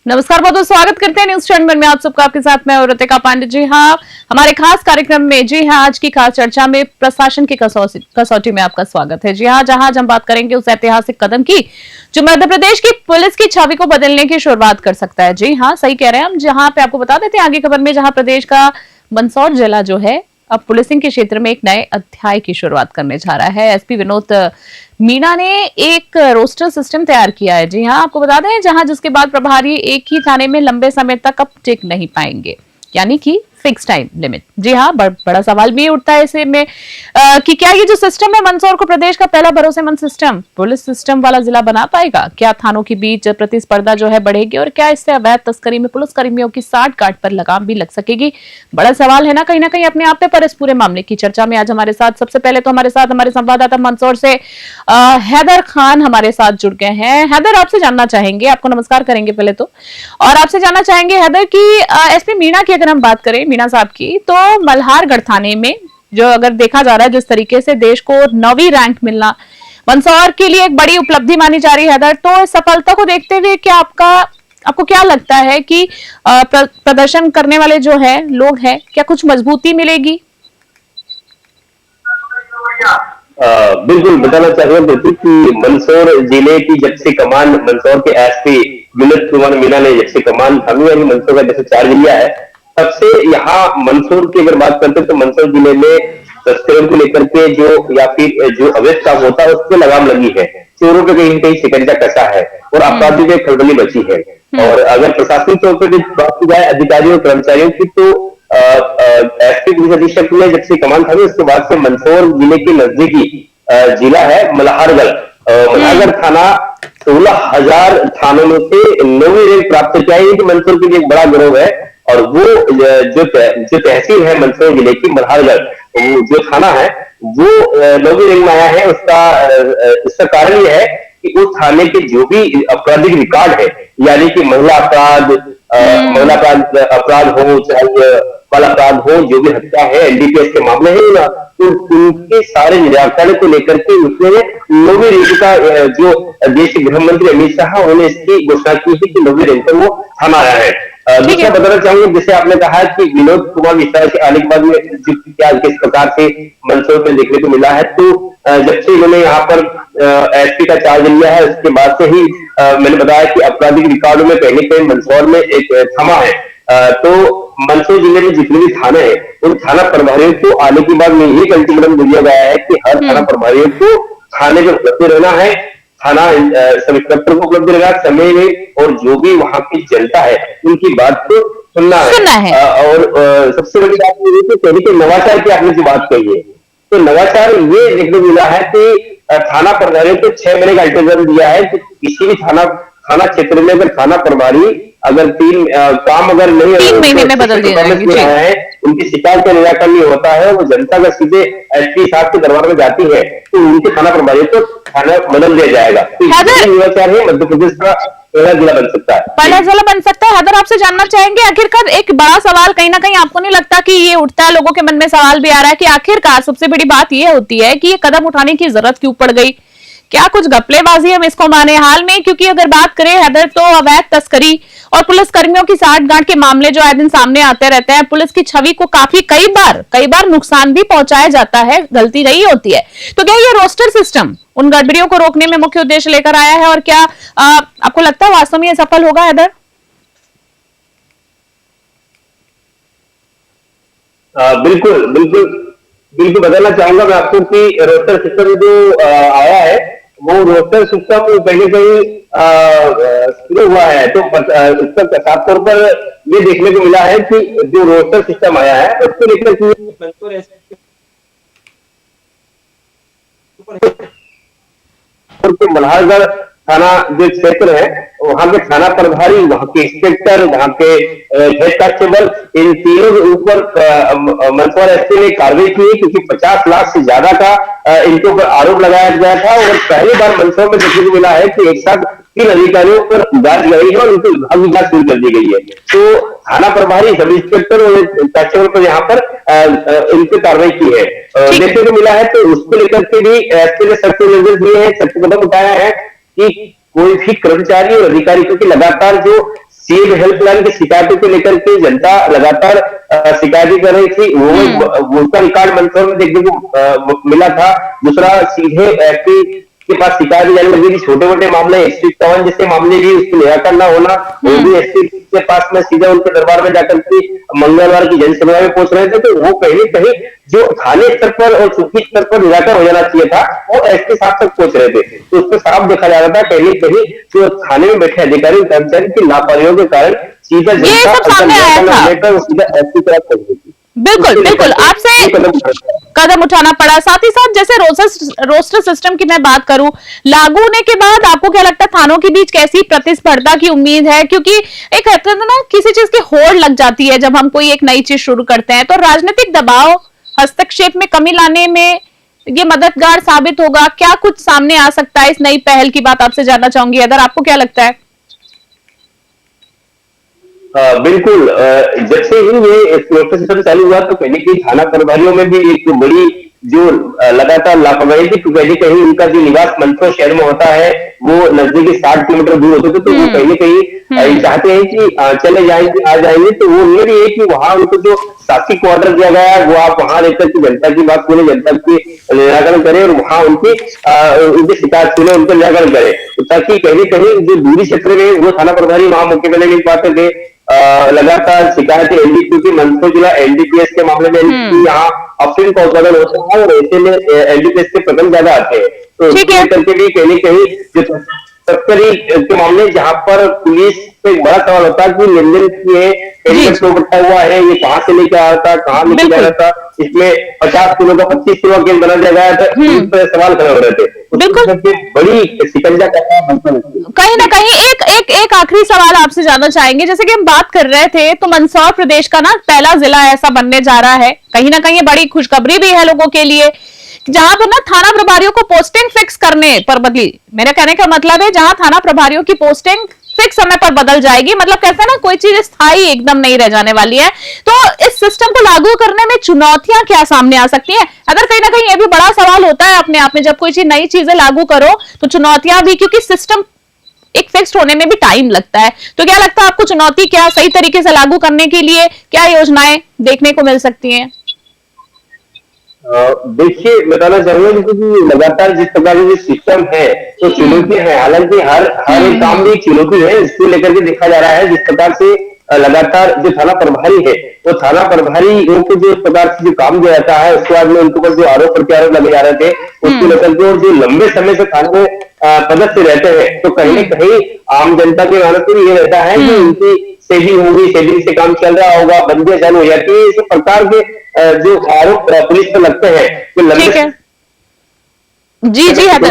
नमस्कार, बहुत बहुत स्वागत करते हैं न्यूज चैनल में आप सबका। आपके साथ मैं रतिका पांडे। जी हाँ, हमारे खास कार्यक्रम में, जी हाँ, आज की खास चर्चा में प्रशासन की कसौटी में आपका स्वागत है। जी हाँ, जहां आज हम बात करेंगे उस ऐतिहासिक कदम की जो मध्य प्रदेश की पुलिस की छवि को बदलने की शुरुआत कर सकता है। जी हाँ, सही कह रहे हैं हम। जहां पे आपको बता देते हैं आगे खबर में, जहां प्रदेश का मंदसौर जिला जो है अब पुलिसिंग के क्षेत्र में एक नए अध्याय की शुरुआत करने जा रहा है। एसपी विनोद मीणा ने एक रोस्टर सिस्टम तैयार किया है। जी हाँ, आपको बता दें, जहां जिसके बाद प्रभारी एक ही थाने में लंबे समय तक अब टिक नहीं पाएंगे, यानी कि फिक्स टाइम लिमिट। जी हाँ, बड़ा सवाल भी उठता है ऐसे में कि क्या ये जो सिस्टम है मंदसौर को प्रदेश का पहला भरोसेमंद सिस्टम, पुलिस सिस्टम वाला जिला बना पाएगा? क्या थानों के बीच प्रतिस्पर्धा जो है बढ़ेगी और क्या इससे अवैध तस्करी में पुलिस कर्मियों की साठ गांठ पर लगाम भी लग सकेगी? बड़ा सवाल है ना कहीं अपने आप पे। पर इस पूरे मामले की चर्चा में आज हमारे साथ, सबसे पहले तो हमारे साथ हमारे संवाददाता मंदसौर से हैदर खान हमारे साथ जुड़ गए हैं। हैदर, आपसे जानना चाहेंगे, आपको नमस्कार करेंगे पहले तो, और आपसे जानना चाहेंगे हैदर की एसपी मीणा की अगर हम बात करें, मीणा साहब की, तो मल्हारगढ़ थाने में जो अगर देखा जा रहा है जिस तरीके से देश को 9वीं रैंक मिलना मंदसौर के लिए एक बड़ी उपलब्धि मानी जा रही है हैदर, तो इस सफलता को देखते हुए क्या आपको क्या लगता है कि प्रदर्शन करने वाले जो है लोग हैं, क्या कुछ मजबूती मिलेगी? बिल्कुल बताना चाहूंगा कि मंदसौर जिले की जब से कमान मंदसौर के एसपी विनोद कुमार मीणा ने जब से कमान थामी यानी मंदसौर का जैसे चार्ज लिया है, तब से यहाँ मंदसौर की अगर बात करते हैं तो मंदसौर जिले में तस्करों को लेकर के जो या फिर जो अवैध काम होता है उस पर लगाम लगी है। चोरों पे कहीं कहीं शिकंजा कसा है और अपराधियों में खलबली बची है। और अगर प्रशासनिक तौर पर बात की जाए अधिकारियों और कर्मचारियों की, तो एसपी पुलिस अधीक्षक ने जब से कमान थामी उसके बाद से मंदसौर जिले के नजदीकी जिला है मल्हारगढ़, मल्हारगढ़ थाना 16,000 थानों में से 9वीं रैंक प्राप्त किया है। कि मंदसौर के लिए एक बड़ा गौरव है। और वो जो तहसील है मंदसौर जिले की मल्हारगढ़, जो थाना है वो 9वीं रैंक में आया है। इसका कारण यह है कि उस थाने के जो भी आपराधिक रिकॉर्ड है, यानी कि महिला अपराध हो, चाहे बाल अपराध हो, जो भी हत्या है, एनडीपीएस के मामले हैं ना, तो उनके सारे निराकरण को लेकर के उसने 9वीं रैंक का जो देश के गृह मंत्री अमित शाह उन्होंने इसकी घोषणा की है कि 9वीं रैंक पर वो थाना आया है। दूसरा बताना चाहूंगा, जैसे आपने कहा कि विनोद कुमार मिश्रा के आने के बाद में क्या किस प्रकार से मंदसौर में देखने को मिला है, तो जब से इन्होंने यहाँ पर एसपी का चार्ज लिया है उसके बाद से ही मैंने बताया कि आपराधिक रिकॉर्ड में कहीं कहीं मंदसौर में एक थमा है। तो मंदसौर जिले में जितने भी थाने हैं उन थाना प्रभारियों को आने के बाद में ये अल्टीमेटम दिया गया है कि हर थाना प्रभारियों को थाने में उपलब्ध रहना है, थाना सब इंस्पेक्टर को उपलब्ध रहना समय में, और जो भी वहां की जनता है उनकी बात को सुनना है। और सबसे बड़ी बात ये है कि नवाचार की आपने जो बात कही है, तो नवाचार ये देखने को मिला है कि थाना प्रभारियों को 6 महीने का अल्टीमेटम दिया है कि किसी भी थाना क्षेत्र में अगर थाना प्रभारी अगर काम अगर नहीं 3 महीने में बदल दिया है, उनकी शिकायत का निराकरण नहीं होता है, वो जनता का सीधे एसपी साहब के दरबार में जाती है, तो उनके थाना प्रभारियों को थाना बदल दिया जाएगा। तो नवाचार है, मध्य प्रदेश का पहला जिला बन सकता है, पहला जिला बन सकता है। हैदर, आपसे जानना चाहेंगे, आखिरकार एक बड़ा सवाल कहीं ना कहीं आपको नहीं लगता कि ये उठता है, लोगों के मन में सवाल भी आ रहा है कि आखिरकार सबसे बड़ी बात ये होती है कि ये कदम उठाने की जरूरत क्यों पड़ गई? क्या कुछ घपलेबाजी हम इसको माने हाल में? क्योंकि अगर बात करें हैदर, तो अवैध तस्करी और पुलिस कर्मियों की साठ गांठ के मामले जो आए दिन सामने आते रहते हैं, पुलिस की छवि को काफी कई बार नुकसान भी पहुंचाया जाता है, गलती रही होती है। तो क्या ये रोस्टर सिस्टम उन गड़बड़ियों को रोकने में मुख्य उद्देश्य लेकर आया है, और क्या आपको लगता है वास्तव में ये सफल होगा हैदर? बिल्कुल बिल्कुल बिल्कुल बताना चाहूंगा मैं आपको कि रोस्टर सिस्टम जो आया है, वो रोस्टर सिस्टम कहीं शुरू हुआ है। तो इसका साफ तौर पर ये देखने को मिला है कि जो रोस्टर सिस्टम आया है उसको लेकर मल्हारगढ़ थाना जो क्षेत्र है वहां के थाना प्रभारी, वहां के इंस्पेक्टर, वहां के हेड कांस्टेबल, इन तीनों के ऊपर मंदसौर एसपी ने कार्रवाई की, क्योंकि 50 लाख से ज्यादा का इनके ऊपर आरोप लगाया गया था। और पहली बार मंदसौर में देखने को मिला है कि एक साथ 3 अधिकारियों पर जांच लगाई है और उनकी विभाग जांच शुरू कर दी गई है। तो थाना प्रभारी, सब इंस्पेक्टर और कांस्टेबल पर यहाँ पर इनकी कार्रवाई की है देखने को मिला है। तो उसको लेकर के भी एसपी ने सख्त निर्देश दिए हैं, सख्त कदम उठाया है कि कोई भी कर्मचारी और अधिकारी, क्योंकि लगातार जो सीएम हेल्पलाइन की शिकायतों को लेकर के जनता लगातार शिकायतें कर रही थी। वो उसका रिकॉर्ड मंदसौर में देखने को मिला था। दूसरा, सीधे एसपी के पास शिकायत जाने लगी थी। छोटे मोटे मामले 151 जैसे मामले भी उसको निराकरण न होना, वो भी एसपी के पास में सीधे उनके दरबार में जाकर के मंगलवार की जनसभा में पहुंच रहे थे। तो वो कहीं न कहीं जो थाने स्तर पर और चौकी स्तर पर निराकरण हो जाना चाहिए था, वो एसपी साहब तक पहुंच रहे थे। तो उसमें साफ देखा जा रहा था कहीं न कहीं जो थाने में बैठे अधिकारी कर्मचारी की लापरवाही के कारण सीधा ये सब सामने आया था। सीधा एसपी के पास पहुंच गई थी। बिल्कुल बिल्कुल, आपसे कदम उठाना पड़ा। साथ ही साथ जैसे रोस्टर सिस्टम की मैं बात करूं, लागू होने के बाद आपको क्या लगता है थानों के बीच कैसी प्रतिस्पर्धा की उम्मीद है? क्योंकि एक कहते हैं ना, किसी चीज की होड़ लग जाती है जब हम कोई एक नई चीज शुरू करते हैं, तो राजनीतिक दबाव हस्तक्षेप में कमी लाने में ये मददगार साबित होगा। क्या कुछ सामने आ सकता है इस नई पहल की बात आपसे जानना चाहूंगी, अगर आपको क्या लगता है? बिल्कुल, जब से ही ये रोस्टर सिस्टम चालू हुआ तो कहीं कहीं थाना प्रभारियों में भी एक बड़ी जो लगातार लापरवाही थी। कहीं कहीं उनका जो निवास मंदसौर शहर में होता है वो नजदीकी 60 किलोमीटर दूर होते थे, तो वो कहीं न कहीं चाहते हैं कि चले जाएंगे, आ जाएंगे। तो वो उनमें भी है कि वहां उनको जो शासकीय क्वार्टर दिया गया है वो आप वहां रहकर के जनता की बात सुने, जनता की निराकरण करें और वहां उनकी शिकायत सुने, उनका निराकरण करें, ताकि कहीं कहीं जो दूरी क्षेत्र में वो थाना प्रभारी वहां मौके पर नहीं पाते थे। लगातार शिकायतें एनडीपी की, मंदसौर जिला एनडीपीएस के मामले में यहाँ अफीम का उत्पादन होता है और ऐसे में एनडीपीएस के प्रकरण ज्यादा आते हैं। तो करके भी कहीं कहीं जो तस्करी के मामले जहां पर पुलिस पे एक बड़ा सवाल होता है कि लेन देन किए, कहीं तो बटा हुआ है, ये कहाँ से लेके आ रहा था, कहाँ लेके जा रहा था, इसमें 50 किलो का 25 किलो केस बना दिया गया था, इस पर सवाल खड़े हो रहे थे। बिल्कुल, बड़ी शिकंजा कहीं ना कहीं एक आखिरी सवाल आपसे जानना चाहेंगे। जैसे कि हम बात कर रहे थे, तो मंदसौर प्रदेश का ना पहला जिला ऐसा बनने जा रहा है, कहीं ना कहीं बड़ी खुशखबरी भी है लोगों के लिए, जहां पर ना थाना प्रभारियों को पोस्टिंग फिक्स करने पर बदली। मेरे कहने का मतलब है जहां थाना प्रभारियों की पोस्टिंग फिक्स समय पर बदल जाएगी, मतलब कहते हैं ना कोई चीज स्थायी एकदम नहीं रह जाने वाली है। तो इस सिस्टम को लागू करने में चुनौतियां क्या सामने आ सकती हैं? अगर कहीं ना कहीं ये भी बड़ा सवाल होता है अपने आप में, जब कोई चीज नई चीजें लागू करो तो चुनौतियां भी, क्योंकि सिस्टम एक फिक्स्ड होने में भी टाइम लगता है। तो क्या लगता है आपको, चुनौती क्या, सही तरीके से लागू करने के लिए क्या योजनाएं देखने को मिल सकती हैं? देखिए, बताना चाहूंगा कि लगातार जिस प्रकार की सिस्टम है तो चुनौतियां हैं। हालांकि हर एक काम में चुनौती है, इसको लेकर के देखा जा रहा है। जिस प्रकार से लगातार जो थाना प्रभारी है, वो थाना प्रभारी को जो इस प्रकार से जो काम दिया जाता है, उसके बाद में उनके ऊपर जो आरोप प्रत्यारोप लगे जा रहे थे उसको लेकर के, और जो लंबे समय से थाने में पदस्थ रहते हैं, तो कहीं न कहीं आम जनता के मानस में ये रहता है कि उनकी सेविंग होगी, सेविंग से काम चल रहा होगा, बंदियां चालू हो जाती है। इस प्रकार के जो आरोप पुलिस पर लगते हैं कि लंबे जी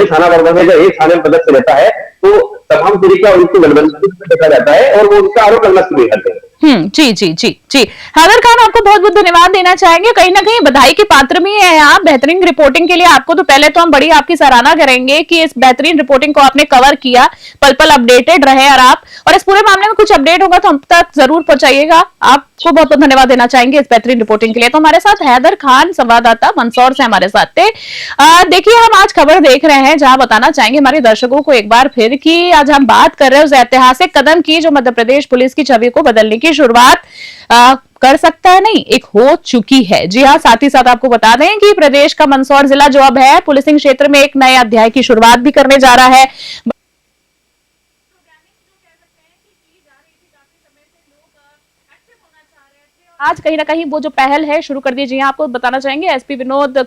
थाना प्रभारी जब एक थाने में पदस्थ रहता है तो तमाम तरीका उनको गठबंधन देखा जाता है और वो उनका आरोप लगना शुरू करते हैं। जी जी जी जी हैदर खान, आपको बहुत बहुत धन्यवाद देना चाहेंगे। कहीं ना कहीं बधाई के पात्र भी हैं आप बेहतरीन रिपोर्टिंग के लिए। आपको तो पहले तो हम बड़ी आपकी सराहना करेंगे कि इस बेहतरीन रिपोर्टिंग को आपने कवर किया, पल पल अपडेटेड रहे और आप, और इस पूरे मामले में कुछ अपडेट होगा तो हम तक जरूर पहुंचाइएगा। आपको बहुत बहुत धन्यवाद देना चाहेंगे इस बेहतरीन रिपोर्टिंग के लिए। तो हमारे साथ हैदर खान, संवाददाता मंदसौर से हमारे साथ थे। देखिए, हम आज खबर देख रहे हैं जहां बताना चाहेंगे हमारे दर्शकों को एक बार फिर कि आज हम बात कर रहे हैं उस ऐतिहासिक कदम की जो मध्य प्रदेश पुलिस की छवि को बदलने की शुरुआत कर सकता है, नहीं एक हो चुकी है। जी हाँ, साथ ही साथ आपको बता दें कि प्रदेश का मंदसौर जिला जो अब है पुलिसिंग क्षेत्र में एक नए अध्याय की शुरुआत भी करने जा रहा है। आज कहीं ना कहीं वो जो पहल है शुरू कर दी। जी आपको बताना चाहेंगे एसपी विनोद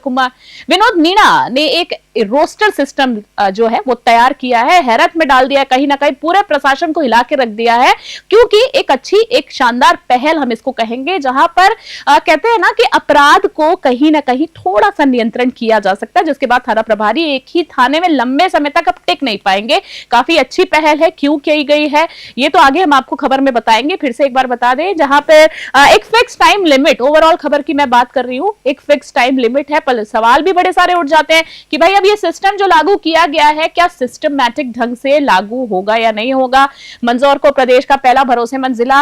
मीणा ने एक रोस्टर सिस्टम जो है वो तैयार किया है, हैरत में डाल दिया, कहीं ना कहीं पूरे प्रशासन को हिला के रख दिया है, क्योंकि एक अच्छी, एक शानदार पहल हम इसको कहेंगे, जहां पर कहते हैं ना कि अपराध को कहीं ना कहीं थोड़ा सा नियंत्रण किया जा सकता है, जिसके बाद थाना प्रभारी एक ही थाने में लंबे समय तक अब टिक नहीं पाएंगे। काफी अच्छी पहल है, क्यों की गई है ये तो आगे हम आपको खबर में बताएंगे। फिर से एक बार बता दें, जहां पर एक फिक्स टाइम लिमिट, ओवरऑल खबर की मैं बात कर रही हूँ, एक फिक्स टाइम लिमिट है। पर सवाल भी बड़े सारे उठ जाते हैं कि भाई अब अब ये सिस्टम जो लागू किया गया है, क्या सिस्टमैटिक ढंग से लागू होगा या नहीं होगा? मंदसौर को प्रदेश का पहला भरोसेमंद जिला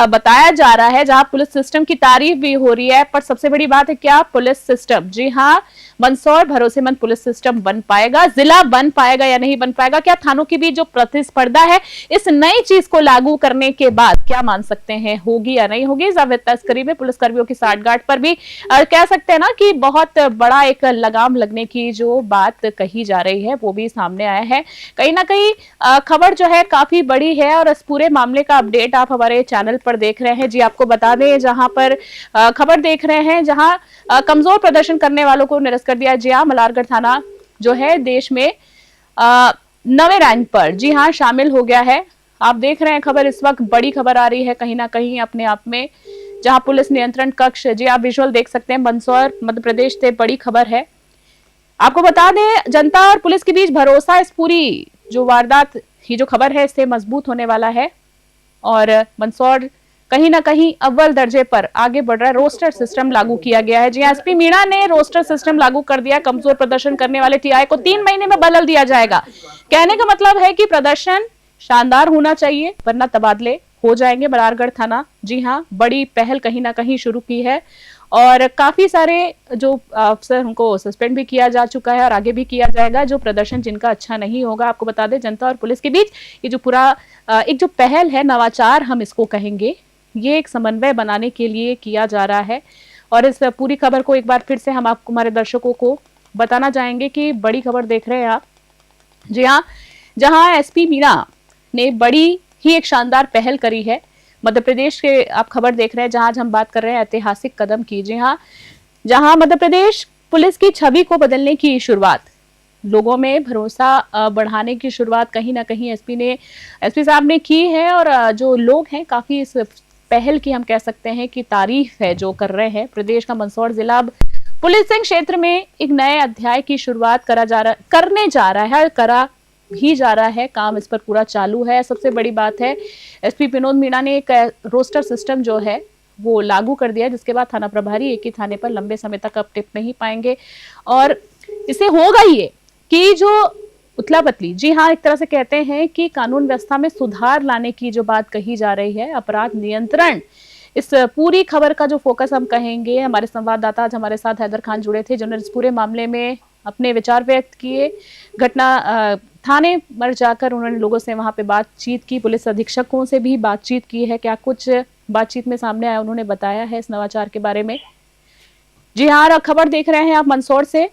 बताया जा रहा है, जहां पुलिस सिस्टम की तारीफ भी हो रही है। पर सबसे बड़ी बात है, क्या पुलिस सिस्टम, जी हाँ, मंदसौर भरोसेमंद पुलिस सिस्टम बन पाएगा, जिला बन पाएगा या नहीं बन पाएगा? क्या थानों के बीच जो प्रतिस्पर्धा है इस नई चीज को लागू करने के बाद क्या मान सकते हैं, होगी या नहीं होगी? अवैध तस्करी में पुलिसकर्मियों की साठगांठ पर भी कह सकते हैं ना कि बहुत बड़ा एक लगाम लगने की जो बात कही जा रही है वो भी सामने आया है। कहीं ना कहीं खबर जो है काफी बड़ी है और इस पूरे मामले का अपडेट आप हमारे चैनल पर देख रहे हैं। जी आपको बता दें, जहां पर खबर देख रहे हैं, जहां कमजोर प्रदर्शन करने वालों को निरस्त कर दिया। जी हाँ, मलारगढ़ थाना जो है देश में 9वें रैंक पर, जी हाँ, शामिल हो गया है। आप देख रहे हैं खबर, इस वक्त बड़ी खबर आ रही है कहीं ना कहीं अपने आप में, जहां पुलिस नियंत्रण कक्ष, जी आप विजुअल देख सकते हैं, मंदसौर मध्य प्रदेश से बड़ी खबर है। आपको बता दें, जनता और पुलिस के बीच भरोसा इस पूरी जो वारदात, ये जो खबर है, इससे मजबूत होने वाला है और मंदसौर कहीं ना कहीं अव्वल दर्जे पर आगे बढ़ रहा है। रोस्टर सिस्टम लागू किया गया है। जी एसपी मीणा ने रोस्टर सिस्टम लागू कर दिया। कमजोर प्रदर्शन करने वाले टीआई को 3 महीने में बदल दिया जाएगा। कहने का मतलब है कि प्रदर्शन शानदार होना चाहिए, वरना तबादले हो जाएंगे। मलारगढ़ थाना, जी हाँ, बड़ी पहल कहीं ना कहीं शुरू की है और काफी सारे जो अफसर, उनको सस्पेंड भी किया जा चुका है और आगे भी किया जाएगा, जो प्रदर्शन जिनका अच्छा नहीं होगा। आपको बता दें, जनता और पुलिस के बीच ये जो पूरा एक जो पहल है, नवाचार हम इसको कहेंगे, ये एक समन्वय बनाने के लिए किया जा रहा है। और इस पूरी खबर को एक बार फिर से हम आपको, हमारे दर्शकों को बताना चाहेंगे कि बड़ी खबर देख रहे हैं आप। जी हाँ, जहां एसपी मीणा ने बड़ी ही एक शानदार पहल करी है। मध्य प्रदेश के आप खबर देख रहे हैं, जहां हम बात कर रहे हैं ऐतिहासिक कदम की। जी हाँ, जहां मध्य प्रदेश पुलिस की छवि को बदलने की शुरुआत, लोगों में भरोसा बढ़ाने की शुरुआत कहीं ना कहीं एसपी साहब ने की है और जो लोग हैं काफी इस पहल की, हम कह सकते हैं कि तारीफ है जो कर रहे हैं। प्रदेश का मंदसौर जिला पुलिसिंग क्षेत्र में एक नए अध्याय की शुरुआत करने जा रहा है, करा भी जा रहा है, काम इस पर पूरा चालू है। सबसे बड़ी बात है, एसपी विनोद मीणा ने एक रोस्टर सिस्टम जो है वो लागू कर दिया, जिसके बाद थाना प्रभारी एक ही थाने पर लंबे समय तक अब टिप नहीं पाएंगे और इससे होगा ये कि जो उथला पतली, जी हाँ, एक तरह से कहते हैं कि कानून व्यवस्था में सुधार लाने की जो बात कही जा रही है, अपराध नियंत्रण, इस पूरी खबर का जो फोकस हम कहेंगे। हमारे संवाददाता आज हमारे साथ हैदर खान जुड़े थे, जिन्होंने इस पूरे मामले में अपने विचार व्यक्त किए। घटना थाने पर जाकर उन्होंने लोगों से वहां पे बातचीत की, पुलिस अधीक्षकों से भी बातचीत की है। क्या कुछ बातचीत में सामने आया, उन्होंने बताया है इस नवाचार के बारे में। जी हाँ, खबर देख रहे हैं आप मंदसौर से।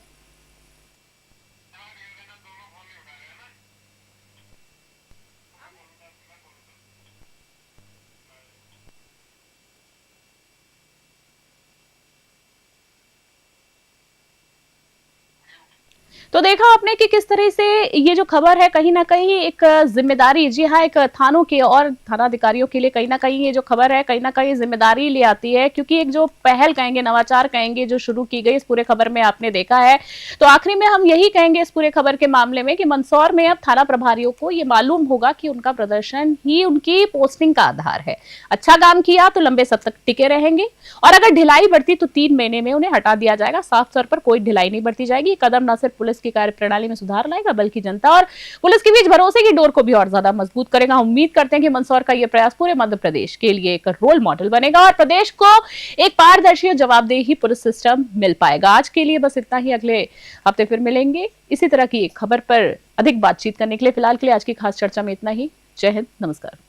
तो देखा आपने कि किस तरह से ये जो खबर है कहीं ना कहीं एक जिम्मेदारी, जी हाँ, एक थानों के और थानाधिकारियों के लिए कहीं ना कहीं ये जो खबर है कहीं ना कहीं जिम्मेदारी ले आती है, क्योंकि एक जो पहल कहेंगे, नवाचार कहेंगे, जो शुरू की गई इस पूरे खबर में आपने देखा है। तो आखिरी में हम यही कहेंगे इस पूरे खबर के मामले में कि मंदसौर में अब थाना प्रभारियों को ये मालूम होगा कि उनका प्रदर्शन ही उनकी पोस्टिंग का आधार है। अच्छा काम किया तो लंबे समय तक टिके रहेंगे और अगर ढिलाई बढ़ती तो 3 महीने में उन्हें हटा दिया जाएगा। साफ तौर पर कोई ढिलाई नहीं बरती जाएगी। कदम न सिर्फ पुलिस की कार्यप्रणाली में सुधार लाएगा, बल्कि जनता और पुलिस के बीच भरोसे की डोर को भी और ज्यादा मजबूत करेगा। उम्मीद करते हैं कि मंदसौर का यह प्रयास पूरे मध्य प्रदेश के लिए एक रोल मॉडल बनेगा और प्रदेश को एक पारदर्शी और जवाबदेही पुलिस सिस्टम मिल पाएगा। आज के लिए बस इतना ही, अगले हफ्ते फिर मिलेंगे इसी तरह की एक खबर पर अधिक बातचीत करने के लिए। फिलहाल के लिए आज की खास चर्चा में इतना ही। जय हिंद, नमस्कार।